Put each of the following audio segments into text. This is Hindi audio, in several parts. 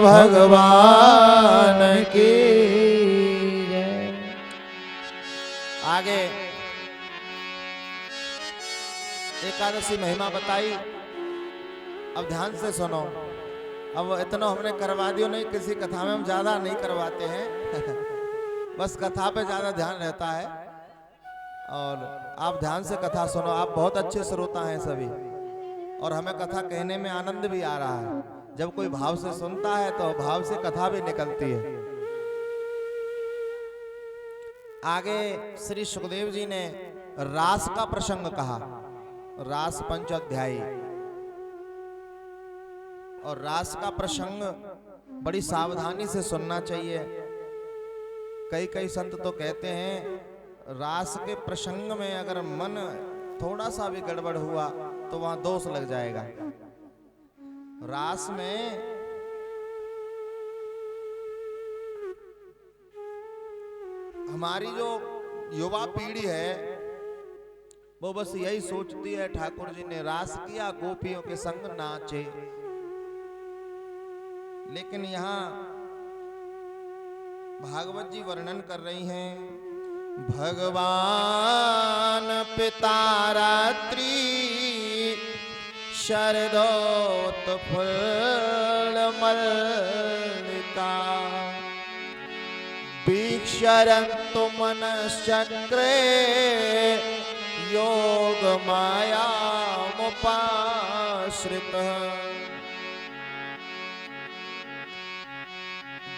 भगवान की जय। आगे एकादशी महिमा बताई। अब ध्यान से सुनो। अब इतना हमने करवा दियो नहीं, किसी कथा में हम ज्यादा नहीं करवाते हैं बस कथा पे ज्यादा ध्यान रहता है। और आप ध्यान से कथा सुनो। आप बहुत अच्छे श्रोता हैं सभी, और हमें कथा कहने में आनंद भी आ रहा है। जब कोई भाव से सुनता है तो भाव से कथा भी निकलती है। आगे श्री सुखदेव जी ने रास का प्रसंग कहा, रास पंच अध्यायी। और रास का प्रसंग बड़ी सावधानी से सुनना चाहिए। कई कई संत तो कहते हैं रास के प्रसंग में अगर मन थोड़ा सा भी गड़बड़ हुआ तो वहां दोष लग जाएगा। रास में हमारी जो युवा पीढ़ी है वो बस यही सोचती है ठाकुर जी ने रास किया, गोपियों के संग नाचे। लेकिन यहाँ भागवत जी वर्णन कर रही हैं, भगवान पिता रात्रि शरदोत्फुल्ल मल्लिका वीक्षरन्तु मनश्चक्रे योग मायामुपाश्रितः।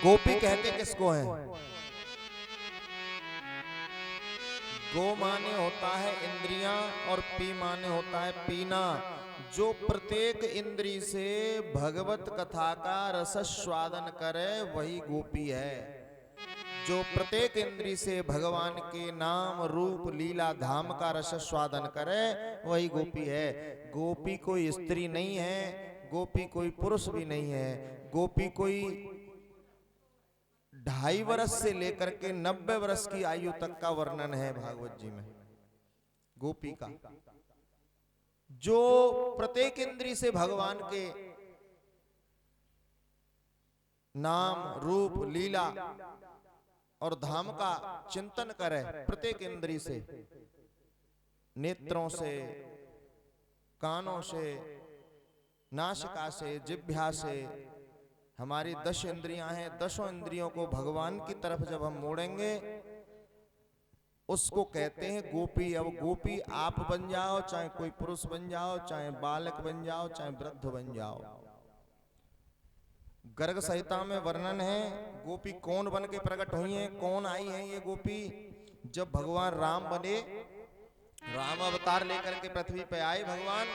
गोपी कहते किसको हैं? गो माने होता है इंद्रियां और पी माने होता है पीना। जो प्रत्येक इंद्री से भगवत कथा का रस स्वादन करे वही गोपी है। जो प्रत्येक इंद्री से भगवान के नाम रूप लीला धाम का रस स्वादन करे वही गोपी है। गोपी कोई स्त्री नहीं है, गोपी कोई पुरुष भी नहीं है। गोपी कोई 2.5 वर्ष से लेकर के 90 वर्ष की आयु तक का वर्णन है भागवत जी में गोपी का। जो प्रत्येक इंद्री से भगवान के नाम रूप लीला और धाम का चिंतन करे, प्रत्येक इंद्री से, नेत्रों से, कानों से, नासिका से, जिह्वा से, हमारी 10 इंद्रियां हैं। 10 इंद्रियों को भगवान की तरफ जब हम मोड़ेंगे उसको कहते हैं गोपी। अब गोपी आप बन जाओ, चाहे कोई पुरुष बन जाओ, चाहे बालक बन जाओ, चाहे वृद्ध बन जाओ। गर्ग संहिता में वर्णन है गोपी कौन बन के प्रकट हुई हैं, कौन आई हैं ये गोपी। जब भगवान राम बने, राम अवतार लेकर के पृथ्वी पे आए भगवान,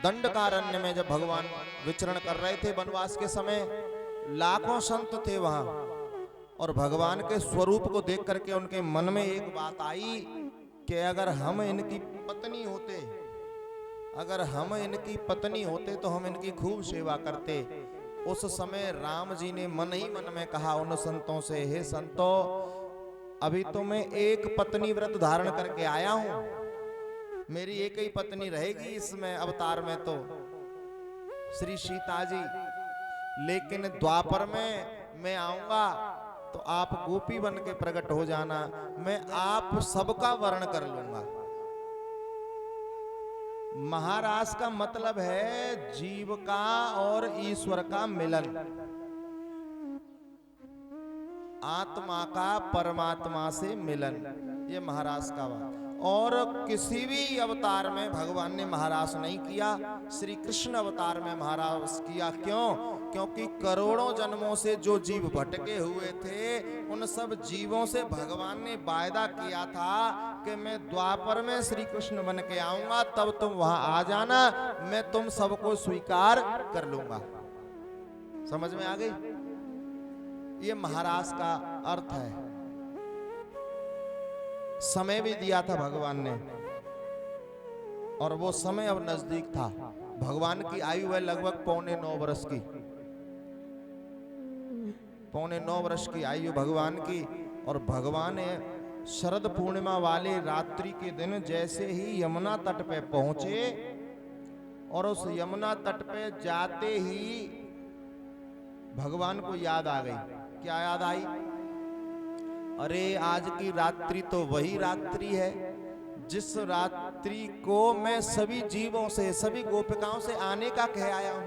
दंडकारण्य में जब भगवान विचरण कर रहे थे वनवास के समय, लाखों संत थे वहां। और भगवान के स्वरूप को देख करके उनके मन में एक बात आई कि अगर हम इनकी पत्नी होते, अगर हम इनकी पत्नी होते तो हम इनकी खूब सेवा करते। उस समय राम जी ने मन ही मन में कहा उन संतों से, हे संतों, अभी तो मैं एक पत्नी व्रत धारण करके आया हूं, मेरी एक ही पत्नी रहेगी इसमें अवतार में तो श्री सीता जी। लेकिन द्वापर में मैं आऊंगा तो आप गोपी बन के प्रकट हो जाना, मैं आप सबका वर्ण कर लूंगा। महारास का मतलब है जीव का और ईश्वर का मिलन, आत्मा का परमात्मा से मिलन, ये महारास का बात। और किसी भी अवतार में भगवान ने महारास नहीं किया, श्री कृष्ण अवतार में महारास किया। क्यों? क्योंकि करोड़ों जन्मों से जो जीव भटके हुए थे उन सब जीवों से भगवान ने वायदा किया था कि मैं द्वापर में श्री कृष्ण बन के आऊंगा, तब तुम वहां आ जाना, मैं तुम सबको स्वीकार कर लूंगा। समझ में आ गई? ये महारास का अर्थ है। समय भी दिया था भगवान ने, और वो समय अब नजदीक था। भगवान की आयु है लगभग 9.25 वर्ष की, 9.25 वर्ष की आयु भगवान की। और भगवान शरद पूर्णिमा वाले रात्रि के दिन जैसे ही यमुना तट पे पहुंचे और उस यमुना तट पे जाते ही भगवान को याद आ गई। क्या याद आई? अरे आज की रात्रि तो वही रात्रि है जिस रात्रि को मैं सभी जीवों से, सभी गोपिकाओं से आने का कह आया हूं,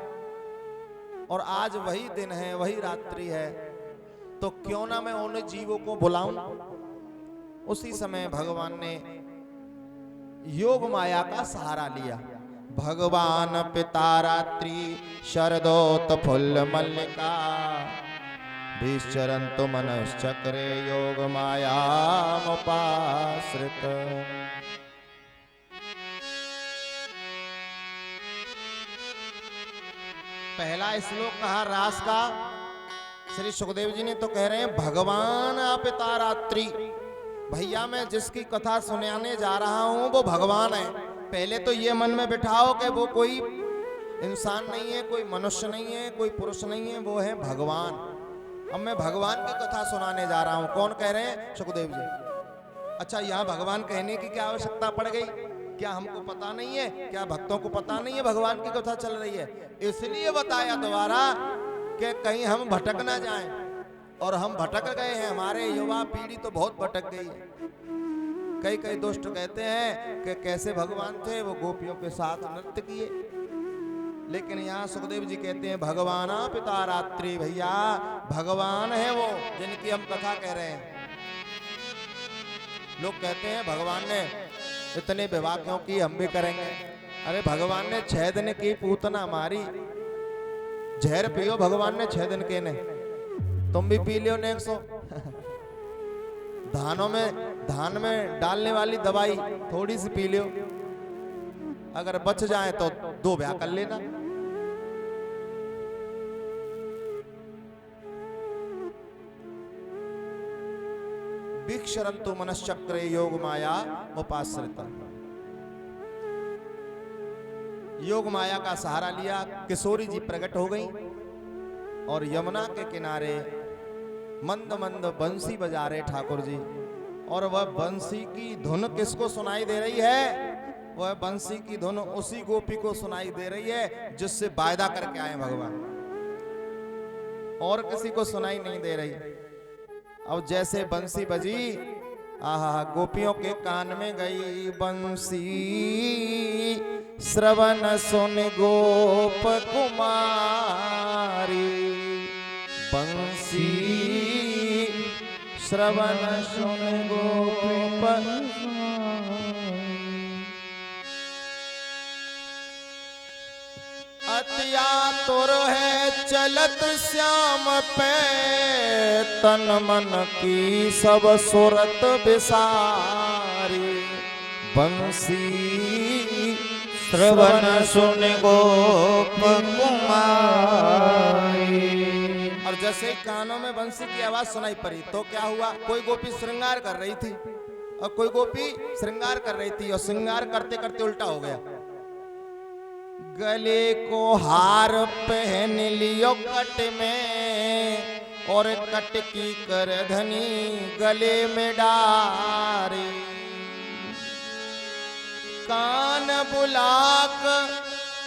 और आज वही दिन है, वही रात्रि है, तो क्यों ना मैं उन जीवों को बुलाऊं। उसी समय भगवान ने योग माया का सहारा लिया। भगवान पिता रात्रि शरदोत फुल्ल मल्लिका विचरन्तु मनश्चक्रे योग मायामुपाश्रित। पहला श्लोक कहा रास का, श्री सुखदेव जी ने तो कह रहे हैं भगवान पिता रात्रि। भैया मैं जिसकी कथा सुनाने जा रहा हूं वो भगवान है। पहले तो ये मन में बिठाओ कि वो कोई इंसान नहीं है, कोई मनुष्य नहीं है, कोई पुरुष नहीं है, वो है भगवान। अब मैं भगवान की कथा सुनाने जा रहा हूं। कौन कह रहे हैं? सुखदेव जी। अच्छा, यहाँ भगवान कहने की क्या आवश्यकता पड़ गई? क्या हमको पता नहीं है? क्या भक्तों को पता नहीं है भगवान की कथा चल रही है? इसलिए बताया दोबारा कि कहीं हम भटक ना जाएं। और हम भटक गए हैं, हमारे युवा पीढ़ी तो बहुत भटक गई है। कई कई दोस्त कहते हैं कि कैसे भगवान थे, वो गोपियों के साथ नृत्य किए। लेकिन यहाँ सुखदेव जी कहते हैं भगवान पिता रात्रि। भैया भगवान है वो जिनकी हम कथा कह रहे हैं। लोग कहते हैं भगवान ने इतने विवाह क्यों की, हम भी करेंगे। अरे भगवान ने 6 दिन की पूतना मारी। जहर पियो भगवान ने 6 दिन के ने, तुम भी पी लियो ने 100। धान में डालने वाली दवाई थोड़ी सी पी लियो, अगर बच जाए तो 2 ब्याह कर लेना। विक्षरन्तु मनश्चक्रे योग माया उपाश्रिता। योग माया का सहारा लिया, किशोरी जी प्रकट हो गई और यमुना के किनारे मंद मंद बंसी बजा रहे ठाकुर जी। और वह बंसी की धुन किसको सुनाई दे रही है? वह बंसी की धुन उसी गोपी को सुनाई दे रही है जिससे वायदा करके आए भगवान, और किसी को सुनाई नहीं दे रही। अब जैसे बंसी बजी, आहा, गोपियों के कान में गई बंसी, श्रवण सुन गोप कुमारी। बंसी श्रवण सुन गोप। अत्यातुर है चलत श्याम पे, तन मन की सब सुरत बिसारी। बंसी श्रवण सुन गोप कुमारी। और जैसे कानों में बंसी की आवाज सुनाई पड़ी तो क्या हुआ? कोई गोपी श्रृंगार कर रही थी और कोई गोपी श्रृंगार कर रही थी, और श्रृंगार करते करते उल्टा हो गया। गले को हार पहन लियो कट में, और कट की करधनी गले में डारी। कान बुलाक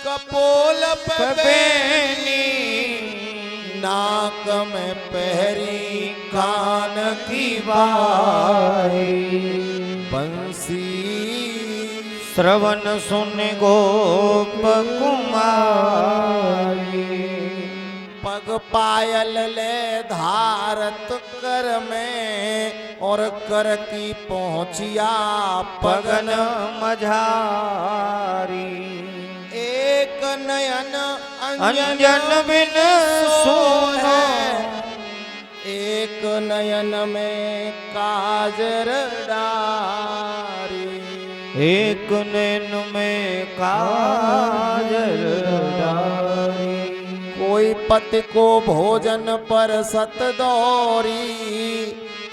कपोल पबैनी, नाक में पहरी कान की बाई। बंसी श्रवण सुन गोप कुमारी। पग पायल ले धारत कर में, और कर की पहुंचिया पगन मझारी। एक नयन अंजन बिन सोहे, एक नयन में काजर डारी। एक नैन में काजल डारी। कोई पति को भोजन पर सत दौरी,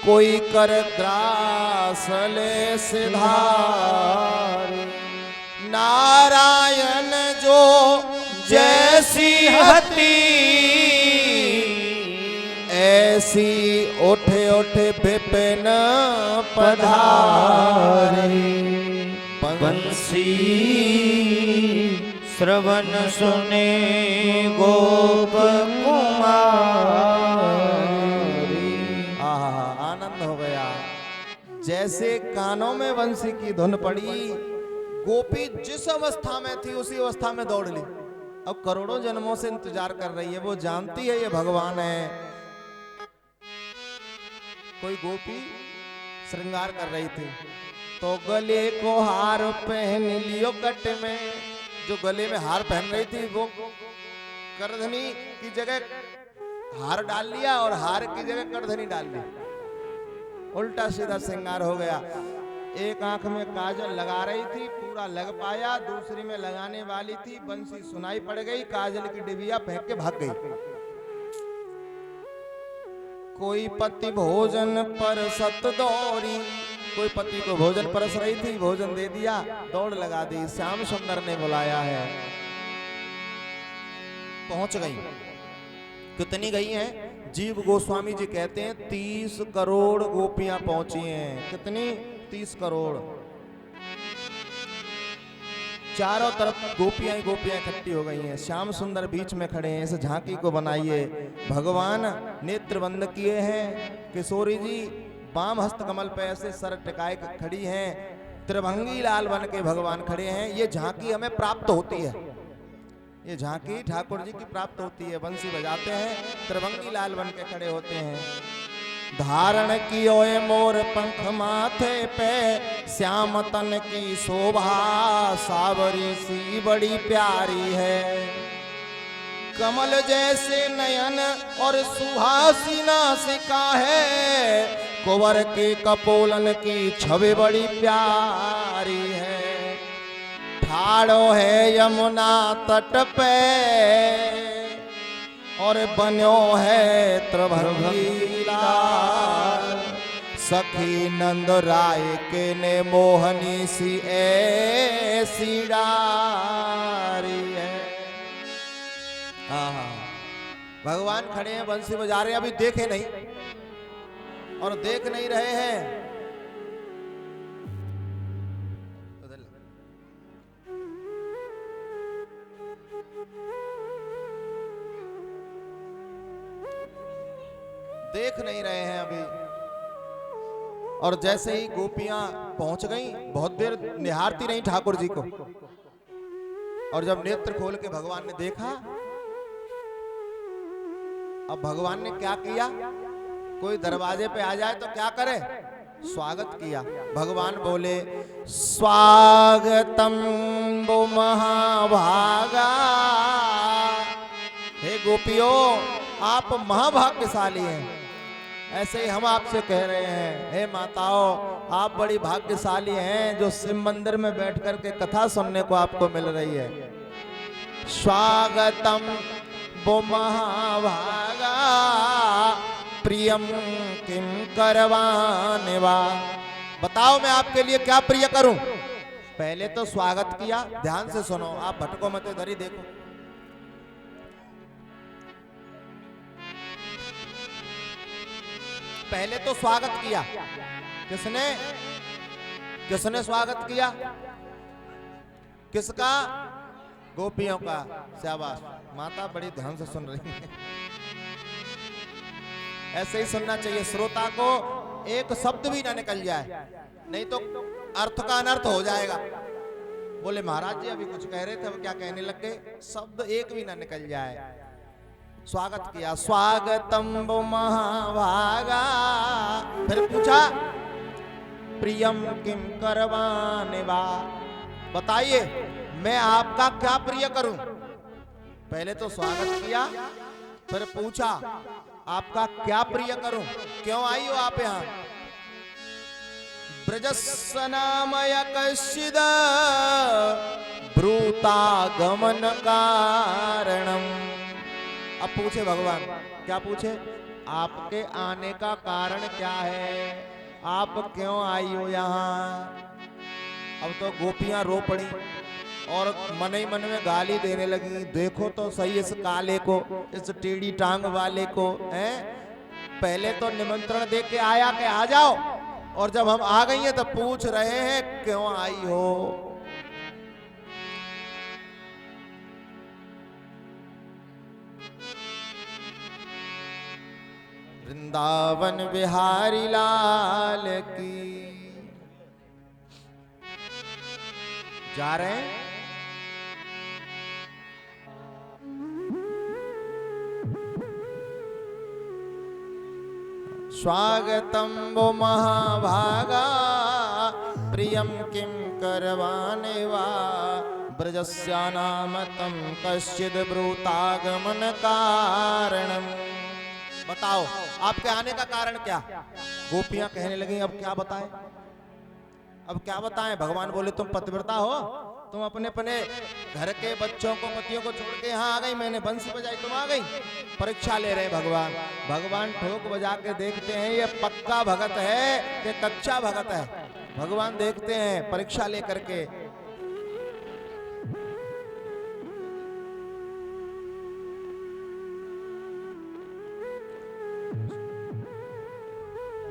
कोई कर ग्रास ले सिधारी। नारायण जो जैसी हती, ऐसी उठे उठे विपिन पधारी। बंसी श्रवण सुने गोप कुमारी। आहा, आनंद हो गया। जैसे कानों में बंसी की धुन पड़ी, गोपी जिस अवस्था में थी उसी अवस्था में दौड़ ली। अब करोड़ों जन्मों से इंतजार कर रही है, वो जानती है ये भगवान है। कोई गोपी श्रृंगार कर रही थी तो गले को हार पहन लियो कट में। जो गले में हार पहन रही थी वो करधनी की जगह हार डाल लिया और हार की जगह करधनी डाल ली। उल्टा सीधा श्रृंगार हो गया। एक आंख में काजल लगा रही थी, पूरा लग पाया, दूसरी में लगाने वाली थी, बंसी सुनाई पड़ गई, काजल की डिबिया फेंक के भाग गई। कोई पति भोजन पर सत दौरी, कोई पति को भोजन परस रही थी, भोजन दे दिया, दौड़ लगा दी, श्याम सुंदर ने बुलाया है। पहुंच गई। कितनी गई हैं? जीव गोस्वामी जी कहते हैं 30 करोड़ गोपियां पहुंची हैं। कितनी? 30 करोड़। चारों तरफ गोपियां ही गोपियां इकट्ठी हो गई हैं। श्याम सुंदर बीच में खड़े हैं। इस झांकी को बनाइए। भगवान नेत्र बंद किए हैं। किशोरी जी बाम हस्त कमल पे ऐसे सर टिकाए खड़ी हैं। त्रिभंगी लाल बन के भगवान खड़े हैं। ये झांकी हमें प्राप्त होती है। ये झांकी ठाकुर जी की प्राप्त होती है। बंसी बजाते हैं, त्रिभंगी लाल बन के खड़े होते हैं। धारण कियो मोर पंख माथे पे, श्याम तन की शोभा सावरी सी बड़ी प्यारी है। कमल जैसे नयन और सुहासी नासिका है, कुंवर के कपोलन की छवि बड़ी प्यारी है। ठाड़ो है यमुना तट पे और बन्यो है त्रिभंगी लाल। सखी नंद राय के ने मोहनी सी ऐसी डारी है। हाँ, भगवान खड़े हैं, बंसी बजा रहे हैं। अभी देखे नहीं और देख नहीं रहे हैं। देख नहीं रहे हैं अभी। और जैसे ही गोपियां पहुंच गई, बहुत देर निहारती रही ठाकुर जी को। और जब नेत्र खोल के भगवान ने देखा, अब भगवान ने क्या किया? कोई दरवाजे पे आ जाए तो क्या करे? स्वागत किया। भगवान बोले, स्वागतम वो महाभागा। हे गोपियों, आप महाभाग्यशाली हैं। ऐसे ही हम आपसे कह रहे हैं, हे माताओं, आप बड़ी भाग्यशाली हैं जो शिव मंदिर में बैठ कर के कथा सुनने को आपको मिल रही है। स्वागतम वो महाभागा, प्रियम किम करवाने वा। बताओ मैं आपके लिए क्या प्रिय करूं? पहले तो स्वागत किया। ध्यान से सुनो, आप भटको मत, इधर ही देखो। पहले तो स्वागत किया। किसने? किसने स्वागत किया? किसका? गोपियों का। शाबाश, माता बड़ी ध्यान से सुन रही है। ऐसे ही सुनना चाहिए। श्रोता को एक शब्द भी ना निकल जाए, नहीं तो अर्थ का अनर्थ हो जाएगा। बोले महाराज जी अभी कुछ कह रहे थे, अब क्या कहने लग गए? शब्द एक भी ना निकल जाए। स्वागत किया। स्वागतम वो महाभागा। फिर पूछा, प्रियम किम करवाने वा। बताइए मैं आपका क्या प्रिय करूं? पहले तो स्वागत किया, फिर पूछा आपका क्या प्रिय करूं? क्यों आई हो आप यहाँ? ब्रजस्नामय कश्चिद ब्रूता गमन कारणम। अब पूछे भगवान, क्या पूछे? आपके आने का कारण क्या है? आप क्यों आई हो यहाँ? अब तो गोपियां रो पड़ी और मन ही मन में गाली देने लगी। देखो तो सही इस काले को, इस टेढ़ी टांग वाले को। हैं? पहले तो निमंत्रण दे के आया कि आ जाओ, और जब हम आ गई हैं तो पूछ रहे हैं क्यों आई हो। वृंदावन बिहारी लाल की। जा रहे हैं स्वागतम वो महाभागा प्रियम किम करवाने वा ब्रजस्यानामतं कश्चिद ब्रूतागमन कारणम। बताओ आपके आने का कारण क्या? गोपियां कहने लगी अब क्या बताएं, अब क्या बताएं। भगवान बोले तुम पतिव्रता हो, तुम अपने अपने घर के बच्चों को पतियों को छोड़ के यहाँ आ गई, मैंने बंसी बजाई तुम आ गई। परीक्षा ले रहे भगवान। भगवान ठोक बजा के देखते हैं ये पक्का भगत है कि कच्चा भगत है। भगवान देखते हैं परीक्षा लेकर के।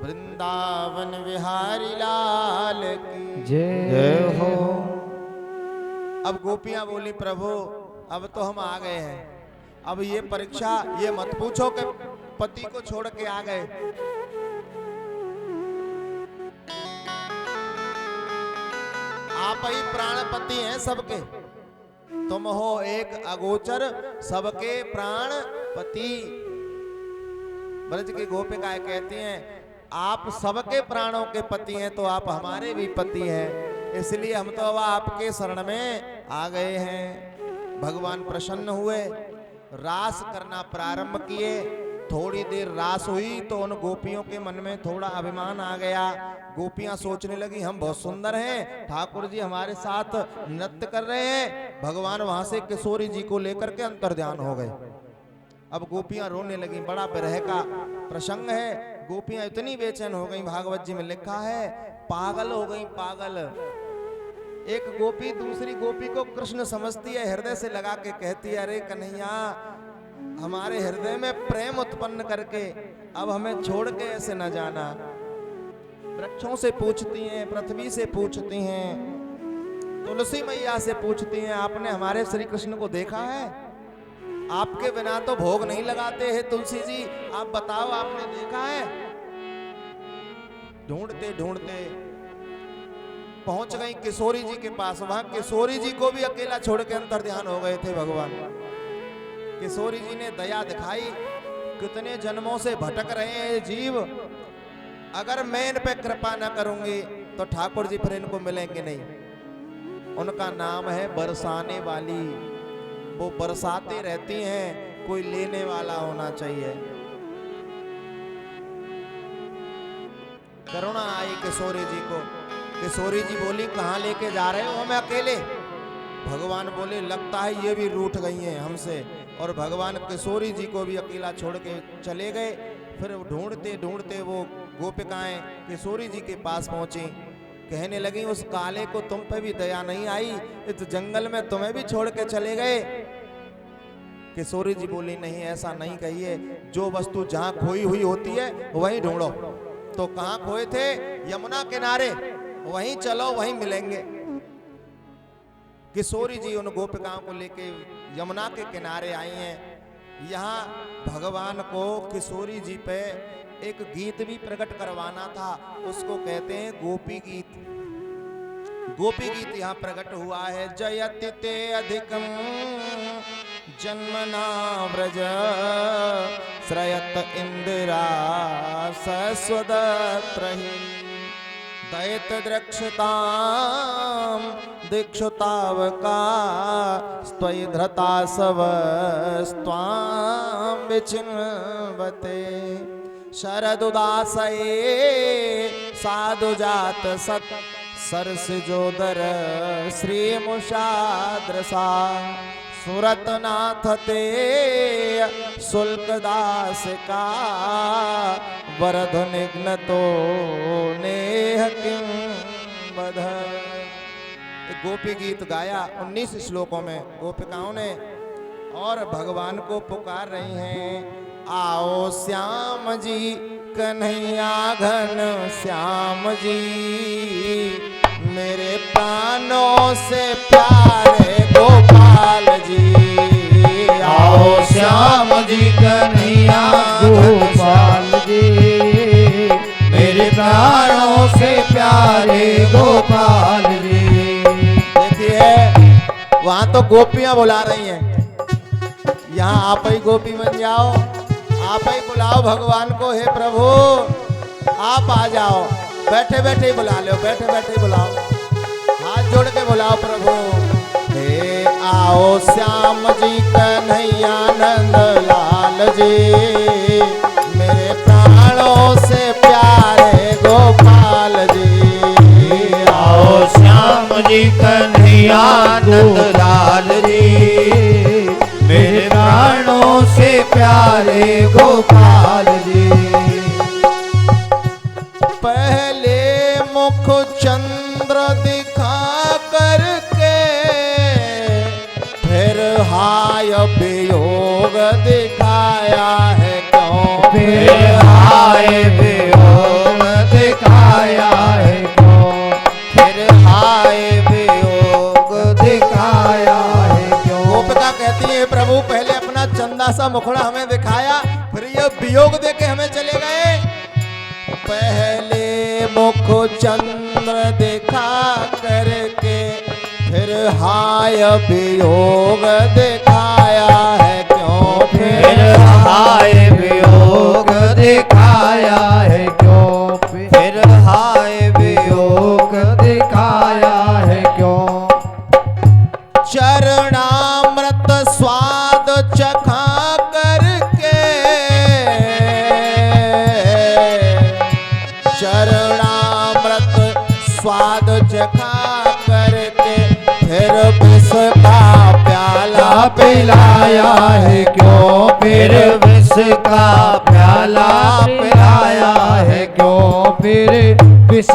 वृंदावन बिहारी लाल की जय हो। अब गोपियां बोली प्रभु अब तो हम आ गए हैं, अब ये परीक्षा ये मत पूछो कि पति को छोड़ के आ गए। आप ही प्राणपति हैं सबके, तुम हो एक अगोचर सबके प्राणपति। ब्रज की गोपिकाएं कहती हैं आप सबके प्राणों के पति हैं तो आप हमारे भी पति हैं, इसलिए हम तो अब आपके शरण में आ गए हैं। भगवान प्रसन्न हुए, रास करना प्रारंभ किए। थोड़ी देर रास हुई तो उन गोपियों के मन में थोड़ा अभिमान आ गया। गोपियां सोचने लगी हम बहुत सुंदर हैं, ठाकुर जी हमारे साथ नृत्य कर रहे हैं। भगवान वहां से किशोरी जी को लेकर के अंतर्ध्यान हो गए। अब गोपियां रोने लगी, बड़ा विरह का प्रसंग है। गोपियां इतनी बेचैन हो गई, भागवत जी में लिखा है पागल हो गई पागल। एक गोपी दूसरी गोपी को कृष्ण समझती है, हृदय से लगा के कहती है अरे कन्हैया हमारे हृदय में प्रेम उत्पन्न करके अब हमें छोड़ के ऐसे न जाना। वृक्षों से पूछती हैं, पृथ्वी से पूछती हैं, तुलसी मैया से पूछती हैं आपने हमारे श्री कृष्ण को देखा है? आपके बिना तो भोग नहीं लगाते हैं तुलसी जी, आप बताओ आपने देखा है? ढूंढते ढूंढते पहुंच गई किशोरी जी के पास। वहां किशोरी जी को भी अकेला छोड़ के अंतर्ध्यान हो गए थे भगवान। किशोरी जी ने दया दिखाई, कितने जन्मों से भटक रहे हैं जीव, अगर मैं इन पे कृपा न करूंगी तो ठाकुर जी फिर इनको मिलेंगे नहीं। उनका नाम है बरसाने वाली, वो बरसाते रहती हैं, कोई लेने वाला होना चाहिए। करुणा आई किशोरी जी को। किशोरी जी बोली कहाँ लेके जा रहे हो हमें अकेले? भगवान बोले लगता है ये भी रूठ गई हैं हमसे, और भगवान किशोरी जी को भी अकेला छोड़ के चले गए। फिर ढूंढते ढूंढते वो गोपिकाएं किशोरी जी के पास पहुंची, कहने लगी उस काले को तुम पे भी दया नहीं आई, इस जंगल में तुम्हें भी छोड़ के चले गए। किशोरी जी बोली नहीं ऐसा नहीं कहिए, जो वस्तु जहां खोई हुई होती है वहीं ढूंढो। तो कहां खोए थे? यमुना किनारे, वहीं चलो वहीं मिलेंगे। किशोरी जी उन गोपिकाओं को लेके यमुना के किनारे आई हैं। यहाँ भगवान को किशोरी जी पे एक गीत भी प्रकट करवाना था, उसको कहते हैं गोपी गीत। गोपी गीत यहाँ प्रकट हुआ है। जयति ते अधिकम जन्मना व्रज श्रयत इंदिरा सस्वदत्रहि दैत द्रक्षताम दीक्षुतावका स्त्वयि धृता सवस्त्वां विचिन्वते शरदुदासये साधुजात सत् सरसिजोदर श्रीमुषाद्रसा सुरतनाथ ते शुल्कदास का वरद निघ्नतो नेह किं बध। गोपी गीत गाया 19 श्लोकों में गोपिकाओं ने, और भगवान को पुकार रही हैं आओ श्याम जी कन्हैया घन श्याम जी, मेरे प्राणों से प्यारे गोपाल जी। आओ श्याम जी कन्हैया गोपाल जी, से प्यारे गोपाल जी। देखिए वहां तो गोपियां बुला रही हैं, यहाँ आप ही गोपी बन जाओ, आप ही बुलाओ भगवान को। हे प्रभु आप आ जाओ, बैठे बैठे ही बुला लो, बैठे बैठे ही बुलाओ, हाथ जोड़ के बुलाओ प्रभु। हे आओ श्याम जी कन्हैया नंद लाल जी, मेरे प्राणों से प्यारे गोपाल जी। आओ श्याम जी कन्हैया नंद लाल जी, मेरे प्राणों से प्यारे गोपाल जी। पहले मुख चंद्र दिखा करके, फिर हाय वियोग दिखाया है क्यों? फिर हाय वियोग दिखाया है क्यों? फिर हाय वियोग दिखाया है क्यों? गोपिका कहती है प्रभु पहले अपना चंदा सा मुखड़ा हमें दिखाया, फिर ये वियोग देके हमें चले गए। पहले मुख चंद्र दिखा करके, फिर हाय वियोग दिखाया है क्यों? फिर हाय वियोग दिखाया है क्यों? फिर हाय वियोग दिखाया है क्यों? चरणामृत स्वाद चखा करके, चरणामृत स्वाद चखा करके, फिर विष का प्याला पिलाया है क्यों? फिर विष का प्याला पिलाया है क्यों? फिर विष